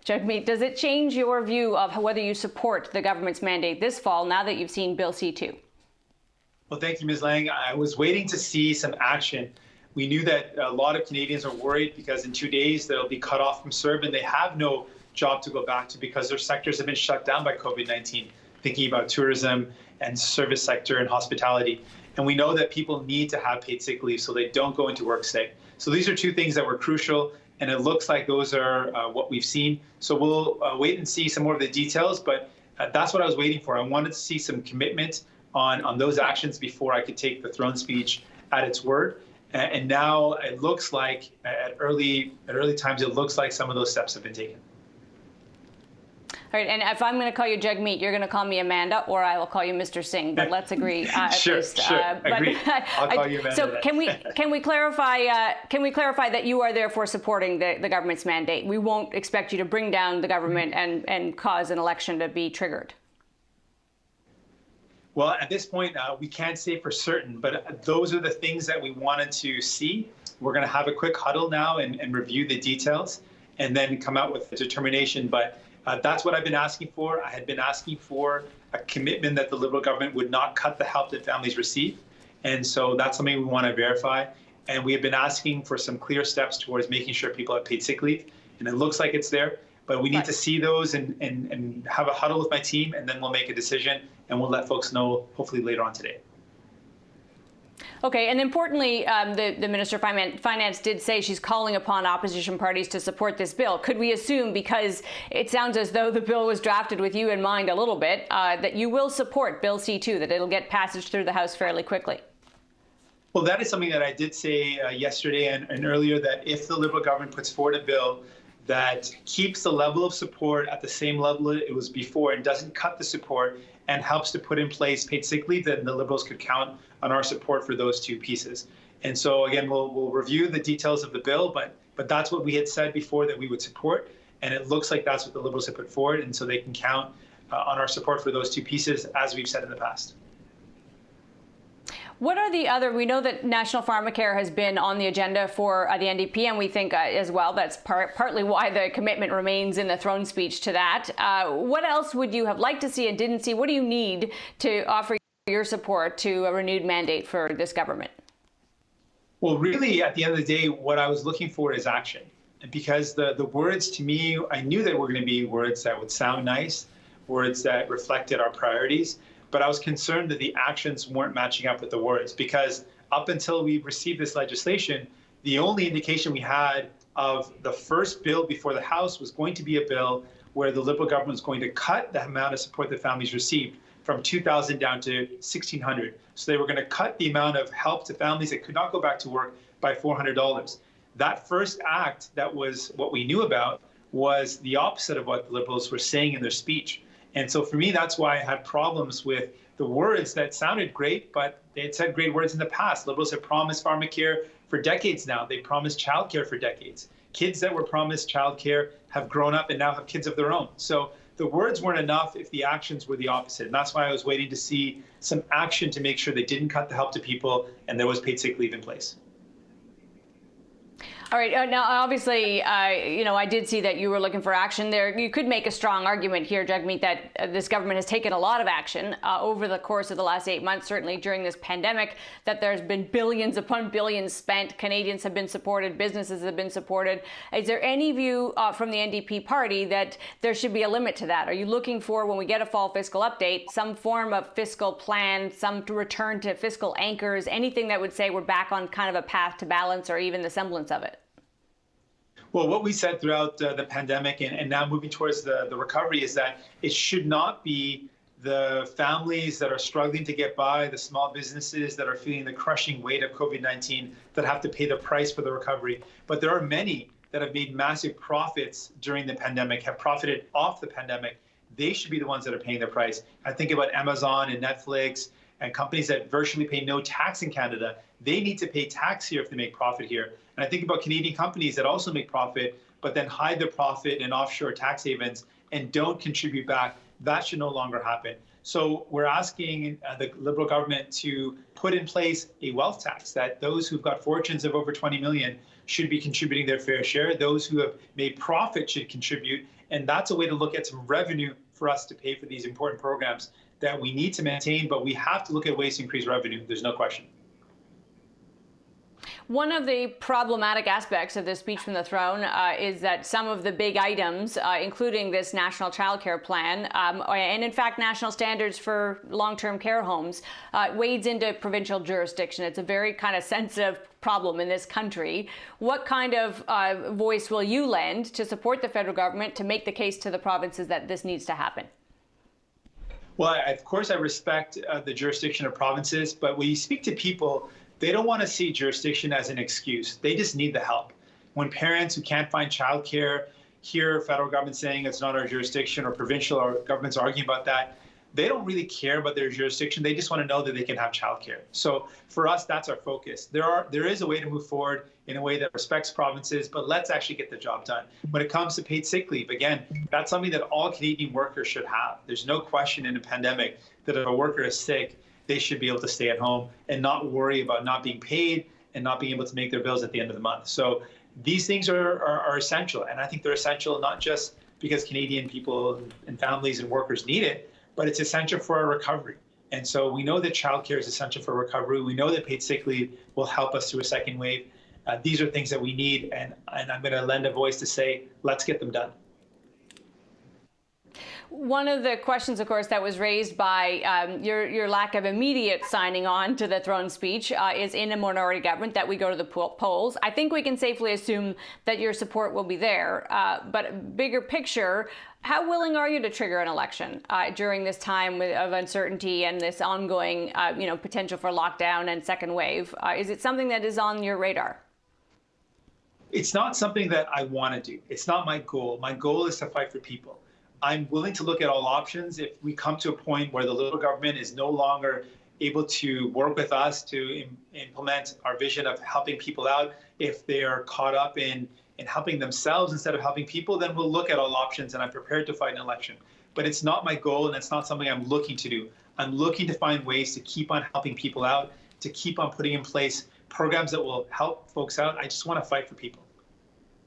Jagmeet, does it change your view of whether you support the government's mandate this fall now that you've seen Bill C-2? Well, thank you, Ms. Lang. I was waiting to see some action. We knew that a lot of Canadians are worried because in 2 days they'll be cut off from CERB and they have no job to go back to because their sectors have been shut down by COVID-19, thinking about tourism and service sector and hospitality. And we know that people need to have paid sick leave so they don't go into work sick. So these are two things that were crucial, and it looks like those are what we've seen. So we'll wait and see some more of the details, but that's what I was waiting for. I wanted to see some commitment on those actions before I could take the throne speech at its word. And now it looks like at early times, it looks like some of those steps have been taken. All right, and if I'm going to call you Jagmeet, you're going to call me Amanda, or I will call you Mr. Singh. But let's agree. Sure. Agreed. I'll call you Amanda. So can we clarify? Can we clarify that you are therefore supporting the government's mandate? We won't expect you to bring down the government and cause an election to be triggered. Well, at this point, we can't say for certain, but those are the things that we wanted to see. We're going to have a quick huddle now and review the details and then come out with a determination. But that's what I've been asking for. I had been asking for a commitment that the Liberal government would not cut the help that families receive. And so that's something we want to verify. And we have been asking for some clear steps towards making sure people have paid sick leave. And it looks like it's there. But we need to see those and have a huddle with my team, and then we'll make a decision, and we'll let folks know hopefully later on today. Okay, and importantly, the Minister of Finance did say she's calling upon opposition parties to support this bill. Could we assume, because it sounds as though the bill was drafted with you in mind a little bit, that you will support Bill C-2, that it'll get passage through the House fairly quickly? Well, that is something that I did say yesterday and earlier, that if the Liberal government puts forward a bill that keeps the level of support at the same level it was before and doesn't cut the support and helps to put in place paid sick leave, then the Liberals could count on our support for those two pieces. And so, again, we'll review the details of the bill, but that's what we had said before that we would support, and it looks like that's what the Liberals have put forward, and so they can count on our support for those two pieces, as we've said in the past. What are the other, we know that national pharmacare has been on the agenda for the NDP, and we think as well that's partly why the commitment remains in the throne speech to that. What else would you have liked to see and didn't see? What do you need to offer your support to a renewed mandate for this government? Well, really, at the end of the day, what I was looking for is action. Because the words to me, I knew that were going to be words that would sound nice, words that reflected our priorities. But I was concerned that the actions weren't matching up with the words, because up until we received this legislation, the only indication we had of the first bill before the House was going to be a bill where the Liberal government was going to cut the amount of support that families received from $2,000 down to $1,600. So they were going to cut the amount of help to families that could not go back to work by $400. That first act, that was what we knew about, was the opposite of what the Liberals were saying in their speech. And so for me, that's why I had problems with the words that sounded great, but they had said great words in the past. Liberals have promised pharmacare for decades now. They promised childcare for decades. Kids that were promised childcare have grown up and now have kids of their own. So the words weren't enough if the actions were the opposite. And that's why I was waiting to see some action to make sure they didn't cut the help to people and there was paid sick leave in place. All right. Now, obviously, I did see that you were looking for action there. You could make a strong argument here, Jagmeet, that this government has taken a lot of action over the course of the last 8 months, certainly during this pandemic, that there's been billions upon billions spent. Canadians have been supported. Businesses have been supported. Is there any view from the NDP party that there should be a limit to that? Are you looking for, when we get a fall fiscal update, some form of fiscal plan, some return to fiscal anchors, anything that would say we're back on kind of a path to balance or even the semblance of it? Well, what we said throughout the pandemic and now moving towards the recovery is that it should not be the families that are struggling to get by, the small businesses that are feeling the crushing weight of COVID-19 that have to pay the price for the recovery. But there are many that have made massive profits during the pandemic, have profited off the pandemic. They should be the ones that are paying the price. I think about Amazon and Netflix and companies that virtually pay no tax in Canada. They need to pay tax here if they make profit here. And I think about Canadian companies that also make profit, but then hide their profit in offshore tax havens and don't contribute back. That should no longer happen. So we're asking the Liberal government to put in place a wealth tax, that those who've got fortunes of over 20 million should be contributing their fair share. Those who have made profit should contribute, And that's a way to look at some revenue for us to pay for these important programs that we need to maintain, but we have to look at ways to increase revenue. There's no question. One of the problematic aspects of this speech from the throne is that some of the big items, including this national childcare plan, and in fact national standards for long-term care homes, wades into provincial jurisdiction. It's a very kind of sensitive problem in this country. What kind of voice will you lend to support the federal government to make the case to the provinces that this needs to happen? Well, of course, I respect the jurisdiction of provinces, but when you speak to people, they don't want to see jurisdiction as an excuse. They just need the help. When parents who can't find childcare hear federal government saying it's not our jurisdiction, or provincial or governments arguing about that, they don't really care about their jurisdiction. They just want to know that they can have childcare. So for us, that's our focus. There is a way to move forward in a way that respects provinces, but let's actually get the job done. When it comes to paid sick leave, again, that's something that all Canadian workers should have. There's no question in a pandemic that if a worker is sick, they should be able to stay at home and not worry about not being paid and not being able to make their bills at the end of the month. So these things are essential. And I think they're essential not just because Canadian people and families and workers need it, but it's essential for our recovery. And so we know that childcare is essential for recovery. We know that paid sick leave will help us through a second wave. These are things that we need. And I'm going to lend a voice to say, let's get them done. One of the questions, of course, that was raised by your lack of immediate signing on to the throne speech is in a minority government that we go to the polls. I think we can safely assume that your support will be there. But bigger picture, how willing are you to trigger an election during this time of uncertainty and this ongoing potential for lockdown and second wave? Is it something that is on your radar? It's not something that I want to do. It's not my goal. My goal is to fight for people. I'm willing to look at all options. If we come to a point where the Liberal government is no longer able to work with us to implement our vision of helping people out, if they are caught up in helping themselves instead of helping people, then we'll look at all options, and I'm prepared to fight an election. But it's not my goal, and it's not something I'm looking to do. I'm looking to find ways to keep on helping people out, to keep on putting in place programs that will help folks out. I just want to fight for people.